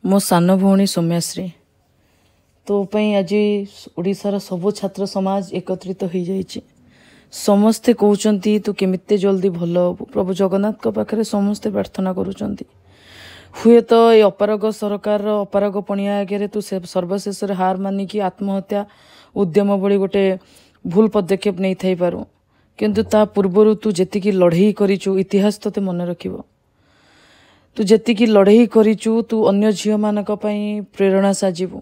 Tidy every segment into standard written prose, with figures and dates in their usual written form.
मो सान भौणी सौम्याश्री तो आज ओडिशार सबु छात्र समाज एकत्रित हो जाइए। समस्ते कहते तू केमिते जल्दी भल हबु। प्रभु जगन्नाथ पाखे समस्ते प्रार्थना करुँच। हुए तो ये अपारग सरकार अपारग पणिया आगे तू सर्वशेष हार मानिकी आत्महत्या उद्यम भली गोटे भूल पदक्षेप नहीं थाई पारू, किंतु ता पूर्वर तू जेतिकी लड़ई करिचु इतिहास तते मन रखिबो। तू जेतिकी लड़ई करिचु तू अन्य झील मानक पई प्रेरणा साजिबु।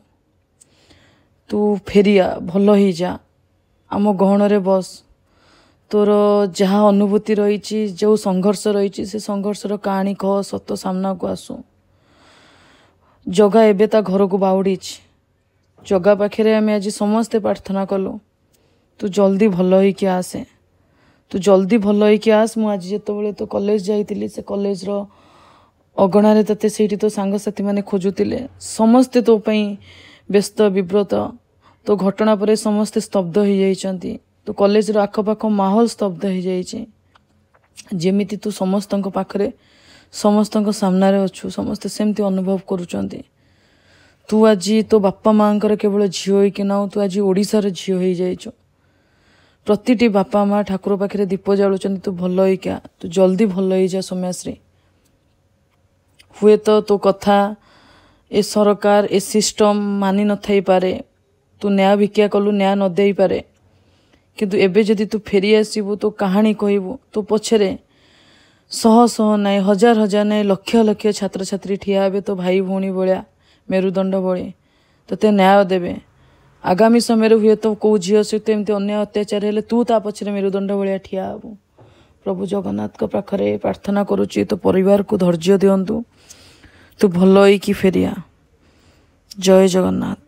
तू फेरिया भल ही जा आम गहन रे बस। तोर जहाँ अनुभूति रही जो संघर्ष रही से संघर्षर कहानी कह सत सामना को आसू। जगा एबे ता घर को बाउड़ी जगा पाखे आम आज समस्ते प्रार्थना कलु तू जल्दी भल होइकि आसे। तू जल्दी भल होइकि आस। मु आज जितेबाला तो कॉलेज जाइतिली से कॉलेज रो अगणारे तते सेठी तो सांगसाथी माने खोजुतिले। समस्ते तो पई व्यस्त विव्रत। तो घटना पर समस्ते स्तब्ध हो जाइछंती। तो कॉलेज रो आखपाख माहौल स्तब्ध हो जाइछे। जेमिति तू समस्त पाखरे समस्त सामने अच्छु समस्ते सेमती अनुभव करुचंती। तू आज तो बापा माँ केवल झील होइकि ना तू आज ओडिशार झील हो जाइछु। प्रतिटी बापा माँ ठाकुर पाखे दीप जालुचंती। तू भल होइका तू जल्दी भल हो जा सौम्याश्री। हुए तो कथा ए सरकार ए सिस्टम मानि न थाई पारे। तू न्याय भिक्षा कलु न्याय न दे पारे, किंतु एबे जदि तू फेरी आसबु तो कहानी कहबू तो पछरे शह शह नाई हजार हजार नाई लक्ष लक्ष छात्र छात्री ठिया हे। तो भाई भौणी भाया मेरुदंड भली तोते न्याय देवे। आगामी समय हुए तो कौ झील सहित एमती अन्य अत्याचार हेले तू ता पछरे मेरुदंड भाया ठिया हेबू। प्रभु जगन्नाथ पाखरे प्रार्थना करुच्ची तो परिवार को धैर्य दियंतु। तू भल होइकि फेरिया। जय जगन्नाथ।